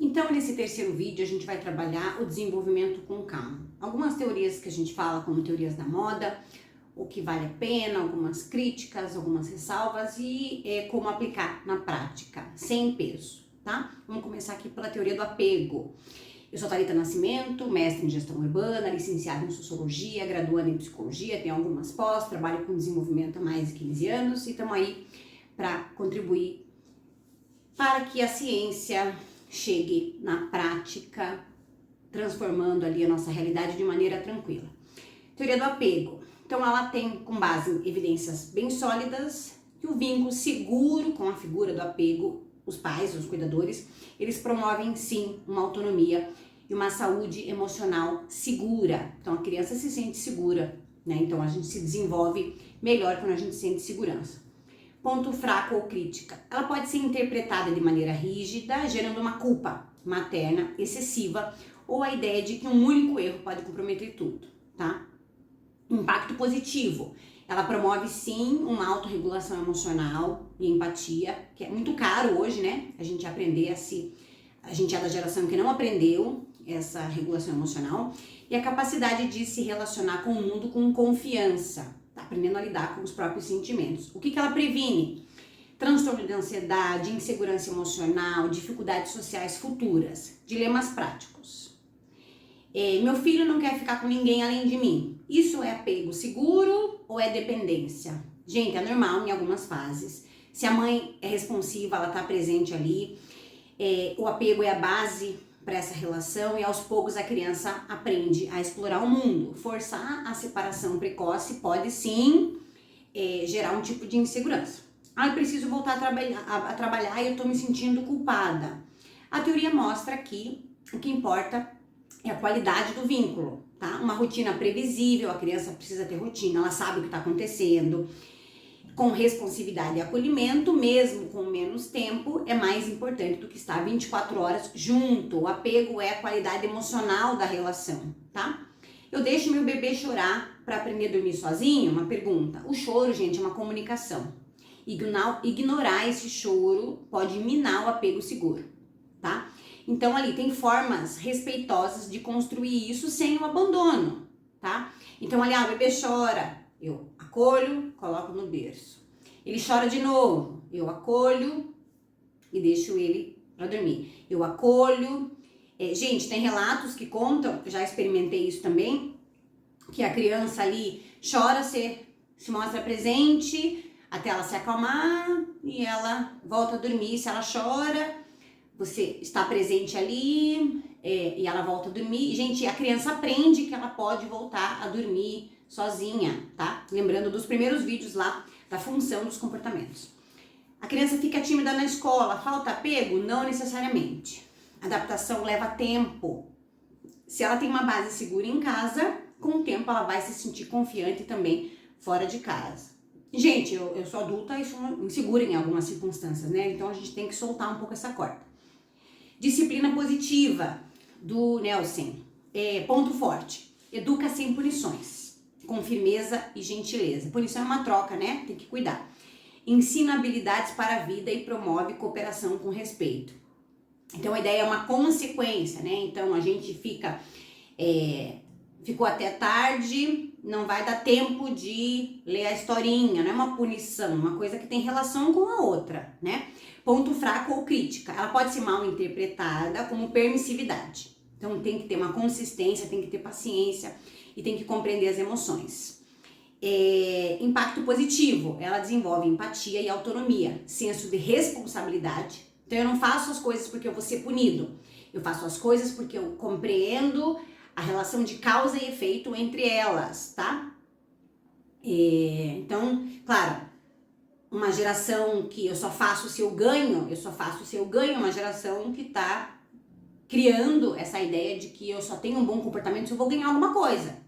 Então, nesse terceiro vídeo, a gente vai trabalhar o desenvolvimento com calma. Algumas teorias que a gente fala como teorias da moda, o que vale a pena, algumas críticas, algumas ressalvas e como aplicar na prática, sem peso, tá? Vamos começar aqui pela teoria do apego. Eu sou Thalita Nascimento, mestre em gestão urbana, licenciada em sociologia, graduanda em psicologia, tenho algumas pós, trabalho com desenvolvimento há mais de 15 anos e estamos aí para contribuir para que a ciência chegue na prática, transformando ali a nossa realidade de maneira tranquila. Teoria do apego. Então ela tem com base em evidências bem sólidas que o vínculo seguro com a figura do apego, os pais, os cuidadores, eles promovem sim uma autonomia e uma saúde emocional segura. Então a criança se sente segura, né? Então a gente se desenvolve melhor quando a gente sente segurança. Ponto fraco ou crítica. Ela pode ser interpretada de maneira rígida, gerando uma culpa materna excessiva ou a ideia de que um único erro pode comprometer tudo, tá? Impacto positivo. Ela promove sim uma autorregulação emocional e empatia, que é muito caro hoje, né? A gente aprender a gente é da geração que não aprendeu essa regulação emocional e a capacidade de se relacionar com o mundo com confiança, tá aprendendo a lidar com os próprios sentimentos. O que ela previne? Transtorno de ansiedade, insegurança emocional, dificuldades sociais futuras, dilemas práticos. Meu filho não quer ficar com ninguém além de mim. Isso é apego seguro ou é dependência? Gente, é normal em algumas fases. Se a mãe é responsiva, ela tá presente ali. O apego é a base para essa relação e aos poucos a criança aprende a explorar o mundo. Forçar a separação precoce pode sim gerar um tipo de insegurança. Eu preciso voltar a trabalhar e eu tô me sentindo culpada. A teoria mostra que o que importa é a qualidade do vínculo, tá? Uma rotina previsível, a criança precisa ter rotina, ela sabe o que está acontecendo. Com responsividade e acolhimento, mesmo com menos tempo, é mais importante do que estar 24 horas junto. O apego é a qualidade emocional da relação, tá? Eu deixo meu bebê chorar para aprender a dormir sozinho? Uma pergunta. O choro, gente, é uma comunicação. Ignorar esse choro pode minar o apego seguro, tá? Então ali tem formas respeitosas de construir isso sem o abandono, tá? Então ali, o bebê chora, eu acolho, coloco no berço. Ele chora de novo, eu acolho e deixo ele para dormir. Eu acolho. Gente, tem relatos que contam, eu já experimentei isso também, que a criança ali chora, se mostra presente até ela se acalmar e ela volta a dormir. Se ela chora, você está presente ali e ela volta a dormir. Gente, a criança aprende que ela pode voltar a dormir sozinha, tá? Lembrando dos primeiros vídeos lá da função dos comportamentos. A criança fica tímida na escola, falta apego? Não necessariamente. Adaptação leva tempo. Se ela tem uma base segura em casa, com o tempo ela vai se sentir confiante também fora de casa. Gente, eu sou adulta e sou insegura em algumas circunstâncias, né? Então a gente tem que soltar um pouco essa corda. Disciplina positiva, do Nelson. Ponto forte. Educa sem punições, com firmeza e gentileza. Punição é uma troca, né? Tem que cuidar. Ensina habilidades para a vida e promove cooperação com respeito. Então a ideia é uma consequência, né? Então a gente ficou até tarde, não vai dar tempo de ler a historinha, não é uma punição, uma coisa que tem relação com a outra, né? Ponto fraco ou crítica, ela pode ser mal interpretada como permissividade. Então tem que ter uma consistência, tem que ter paciência e tem que compreender as emoções. Impacto positivo, ela desenvolve empatia e autonomia, senso de responsabilidade. Então eu não faço as coisas porque eu vou ser punido, eu faço as coisas porque eu compreendo a relação de causa e efeito entre elas, tá? Então, claro, uma geração que eu só faço se eu ganho, uma geração que tá criando essa ideia de que eu só tenho um bom comportamento se eu vou ganhar alguma coisa,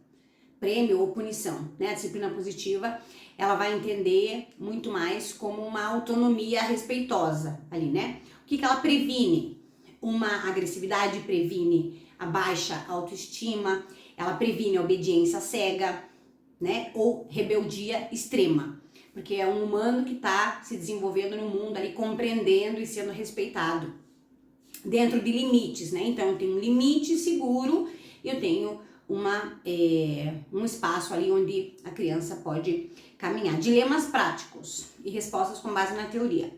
prêmio ou punição, né? A disciplina positiva, ela vai entender muito mais como uma autonomia respeitosa ali, né? O que ela previne? Uma agressividade previne a baixa autoestima, ela previne a obediência cega, né? Ou rebeldia extrema. Porque é um humano que está se desenvolvendo no mundo ali, compreendendo e sendo respeitado. dentro de limites, né? Então eu tenho um limite seguro e eu tenho um espaço ali onde a criança pode caminhar. Dilemas práticos e respostas com base na teoria.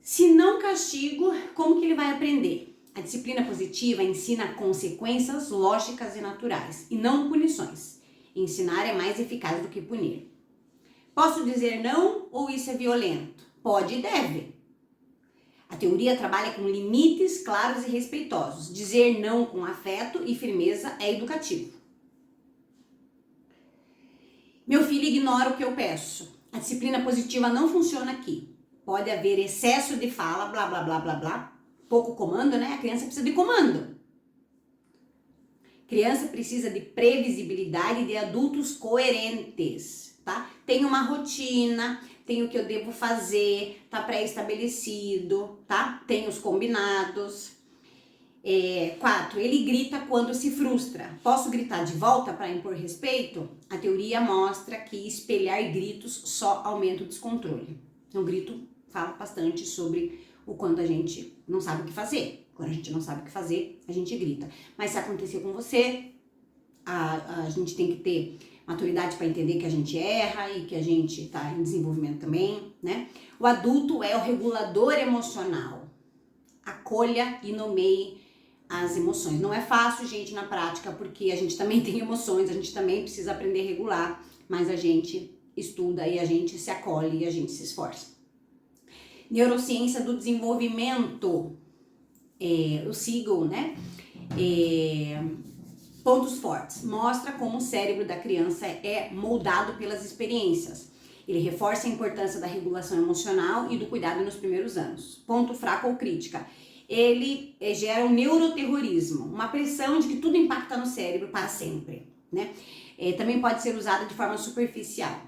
Se não castigo, como que ele vai aprender? A disciplina positiva ensina consequências lógicas e naturais, e não punições. Ensinar é mais eficaz do que punir. Posso dizer não ou isso é violento? Pode e deve. A teoria trabalha com limites claros e respeitosos. Dizer não com afeto e firmeza é educativo. Meu filho ignora o que eu peço. A disciplina positiva não funciona aqui. Pode haver excesso de fala, blá, blá, blá, blá, blá. Pouco comando, né? A criança precisa de comando. Criança precisa de previsibilidade de adultos coerentes, tá? Tem uma rotina, tem o que eu devo fazer, tá pré-estabelecido, tá? Tem os combinados. 4. Ele grita quando se frustra. Posso gritar de volta para impor respeito? A teoria mostra que espelhar gritos só aumenta o descontrole. Então, grito fala bastante sobre o quando a gente não sabe o que fazer. Quando a gente não sabe o que fazer, a gente grita. Mas se acontecer com você, a gente tem que ter maturidade para entender que a gente erra e que a gente está em desenvolvimento também, né? O adulto é o regulador emocional. Acolha e nomeie as emoções. Não é fácil, gente, na prática, porque a gente também tem emoções, a gente também precisa aprender a regular, mas a gente estuda e a gente se acolhe e a gente se esforça. Neurociência do desenvolvimento, o Siegel, né? Pontos fortes. Mostra como o cérebro da criança é moldado pelas experiências. Ele reforça a importância da regulação emocional e do cuidado nos primeiros anos. Ponto fraco ou crítica. Ele gera um neuroterrorismo, uma pressão de que tudo impacta no cérebro para sempre, né? Também pode ser usado de forma superficial.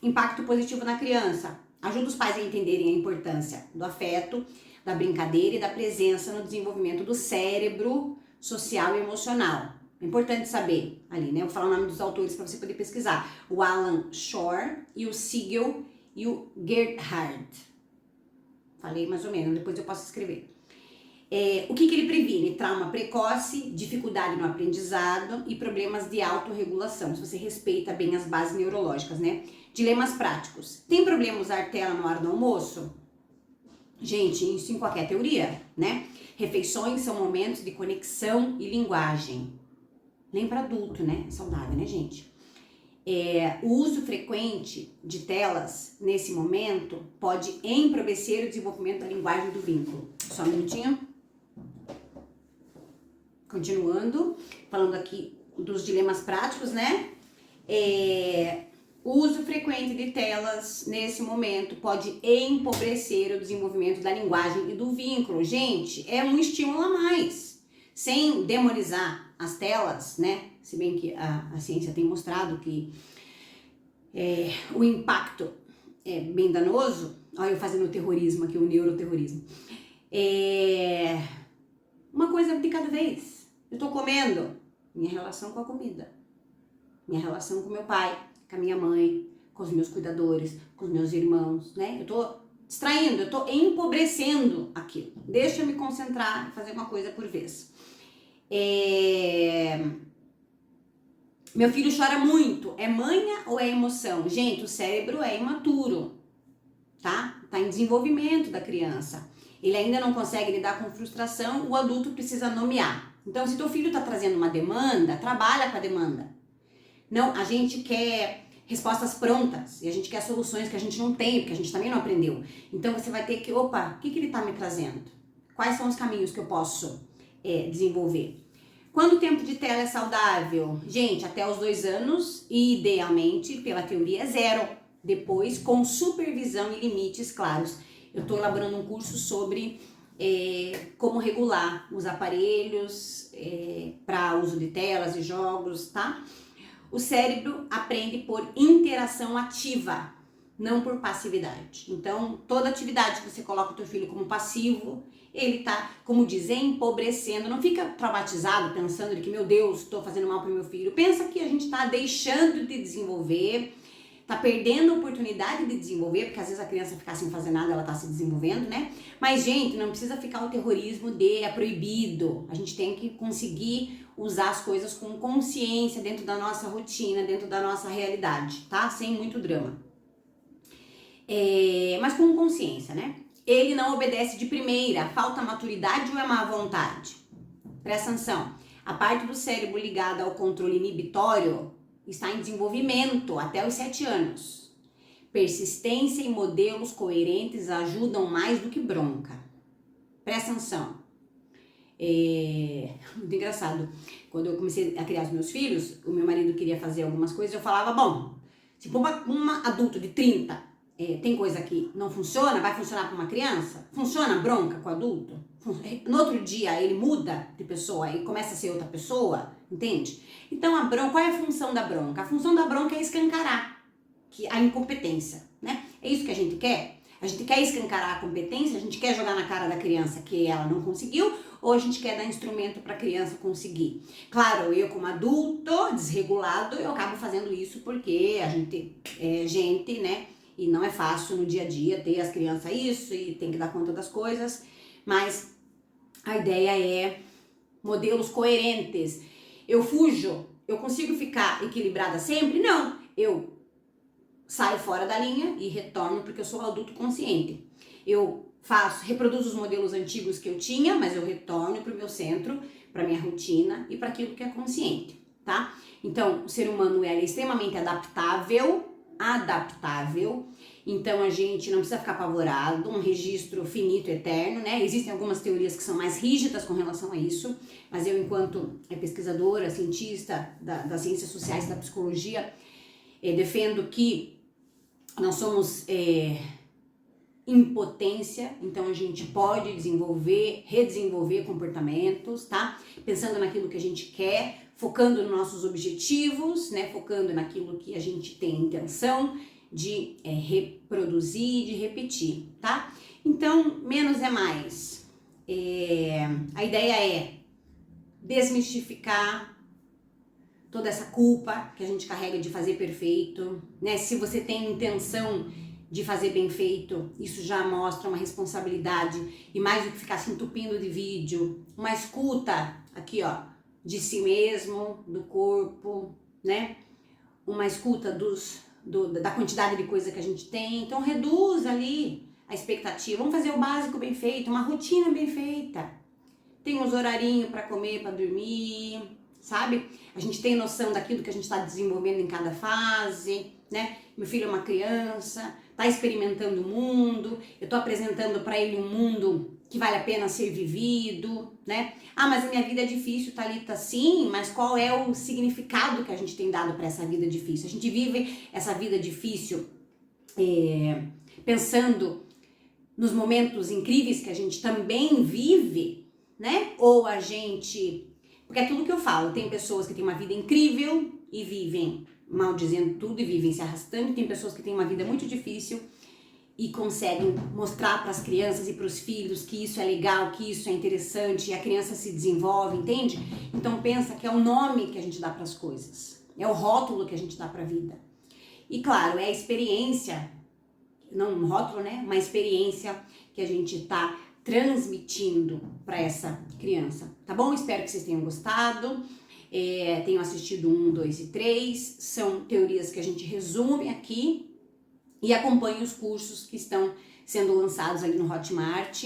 Impacto positivo na criança. Ajuda os pais a entenderem a importância do afeto, da brincadeira e da presença no desenvolvimento do cérebro social e emocional. É importante saber ali, né? Eu vou falar o nome dos autores para você poder pesquisar. O Alan Shore e o Siegel e o Gerhard. Falei mais ou menos, depois eu posso escrever. O que ele previne? Trauma precoce, dificuldade no aprendizado e problemas de autorregulação, se você respeita bem as bases neurológicas, né? Dilemas práticos. Tem problema usar tela na hora do almoço? Gente, isso em qualquer teoria, né? Refeições são momentos de conexão e linguagem. Nem para adulto, né? É saudável, né, gente? O uso frequente de telas nesse momento pode empobrecer o desenvolvimento da linguagem do vínculo. Só um minutinho. Continuando, falando aqui dos dilemas práticos, né? O uso frequente de telas nesse momento pode empobrecer o desenvolvimento da linguagem e do vínculo. Gente, é um estímulo a mais. Sem demonizar as telas, né? Se bem que a ciência tem mostrado que o impacto é bem danoso. Olha eu fazendo o terrorismo aqui, o neuroterrorismo. Uma coisa de cada vez. Eu tô comendo, minha relação com a comida. Minha relação com meu pai, com a minha mãe, com os meus cuidadores, com os meus irmãos, né? Eu tô distraindo, eu tô empobrecendo aquilo. Deixa eu me concentrar e fazer uma coisa por vez. Meu filho chora muito. É manha ou é emoção? Gente, o cérebro é imaturo, tá? Tá em desenvolvimento da criança. Ele ainda não consegue lidar com frustração, o adulto precisa nomear. Então, se teu filho tá trazendo uma demanda, trabalha com a demanda. Não, a gente quer respostas prontas e a gente quer soluções que a gente não tem, porque a gente também não aprendeu. Então, você vai ter que, o que ele tá me trazendo? Quais são os caminhos que eu posso desenvolver? Quando o tempo de tela é saudável? Gente, até os 2 anos e, idealmente, pela teoria, é 0. Depois, com supervisão e limites claros. Eu estou elaborando um curso sobre como regular os aparelhos para uso de telas e jogos, tá? O cérebro aprende por interação ativa, não por passividade. Então, toda atividade que você coloca o teu filho como passivo, ele tá, como diz, empobrecendo. Não fica traumatizado pensando de que, meu Deus, estou fazendo mal pro meu filho. Pensa que a gente tá deixando de desenvolver Tá perdendo a oportunidade de desenvolver, porque às vezes a criança ficar sem fazer nada, ela tá se desenvolvendo, né? Mas, gente, não precisa ficar o terrorismo de é proibido. A gente tem que conseguir usar as coisas com consciência dentro da nossa rotina, dentro da nossa realidade, tá? Sem muito drama. Mas com consciência, né? Ele não obedece de primeira, falta maturidade ou é má vontade? Presta atenção, a parte do cérebro ligada ao controle inibitório está em desenvolvimento até os 7 anos. Persistência e modelos coerentes ajudam mais do que bronca. Presta atenção. Muito engraçado. Quando eu comecei a criar os meus filhos, o meu marido queria fazer algumas coisas, eu falava, bom, se for uma adulto de 30, tem coisa que não funciona, vai funcionar para uma criança? Funciona bronca com o adulto? No outro dia ele muda de pessoa e começa a ser outra pessoa, entende? Então a bronca, qual é a função da bronca? A função da bronca é escancarar a incompetência, né? É isso que a gente quer? A gente quer escancarar a competência, a gente quer jogar na cara da criança que ela não conseguiu, ou a gente quer dar instrumento para a criança conseguir? Claro, eu como adulto desregulado, eu acabo fazendo isso porque a gente é gente, né? E não é fácil no dia a dia ter as crianças isso e tem que dar conta das coisas, mas a ideia é modelos coerentes. Eu fujo, eu consigo ficar equilibrada sempre? Não, eu saio fora da linha e retorno porque eu sou adulto consciente. Eu reproduzo os modelos antigos que eu tinha, mas eu retorno para o meu centro, para minha rotina e para aquilo que é consciente, tá? Então, o ser humano é extremamente adaptável, então a gente não precisa ficar apavorado, um registro finito, eterno, né? Existem algumas teorias que são mais rígidas com relação a isso, mas eu, enquanto pesquisadora, cientista das ciências sociais e da psicologia, defendo que nós somos impotência, então a gente pode desenvolver, redesenvolver comportamentos, tá? Pensando naquilo que a gente quer, focando nos nossos objetivos, né? Focando naquilo que a gente tem intenção de reproduzir, de repetir, tá? Então, menos é mais. A ideia é desmistificar toda essa culpa que a gente carrega de fazer perfeito, né? Se você tem intenção de fazer bem feito, isso já mostra uma responsabilidade e mais do que ficar se entupindo de vídeo, uma escuta aqui, ó, de si mesmo, do corpo, né? Uma escuta da quantidade de coisa que a gente tem. Então reduz ali a expectativa. Vamos fazer o básico bem feito, uma rotina bem feita. Tem uns horarinhos para comer, para dormir, sabe? A gente tem noção daquilo que a gente está desenvolvendo em cada fase, né? Meu filho é uma criança, tá experimentando o mundo, eu tô apresentando para ele um mundo que vale a pena ser vivido, né? Ah, mas a minha vida é difícil, Thalita, sim, mas qual é o significado que a gente tem dado para essa vida difícil? A gente vive essa vida difícil pensando nos momentos incríveis que a gente também vive, né? Ou a gente... Porque é aquilo que eu falo, tem pessoas que têm uma vida incrível e vivem maldizendo tudo e vivem se arrastando, e tem pessoas que têm uma vida muito difícil e conseguem mostrar para as crianças e para os filhos que isso é legal, que isso é interessante, e a criança se desenvolve, entende? Então pensa que é o nome que a gente dá para as coisas, é o rótulo que a gente dá para a vida. E claro, é a experiência, não um rótulo, né? Uma experiência que a gente tá transmitindo para essa criança, tá bom? Espero que vocês tenham gostado. Tenho assistido 1, 2 e 3, são teorias que a gente resume aqui e acompanhe os cursos que estão sendo lançados ali no Hotmart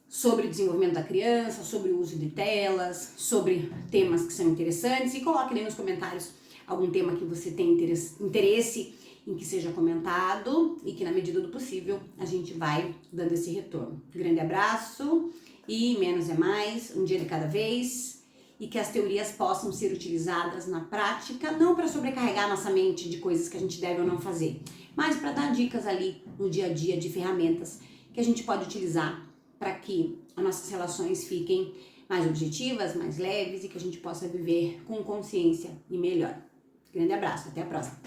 sobre o desenvolvimento da criança, sobre o uso de telas, sobre temas que são interessantes, e coloque ali nos comentários algum tema que você tem interesse em que seja comentado e que na medida do possível a gente vai dando esse retorno. Grande abraço e menos é mais, um dia de cada vez. E que as teorias possam ser utilizadas na prática, não para sobrecarregar nossa mente de coisas que a gente deve ou não fazer, mas para dar dicas ali no dia a dia de ferramentas que a gente pode utilizar para que as nossas relações fiquem mais objetivas, mais leves e que a gente possa viver com consciência e melhor. Grande abraço, até a próxima!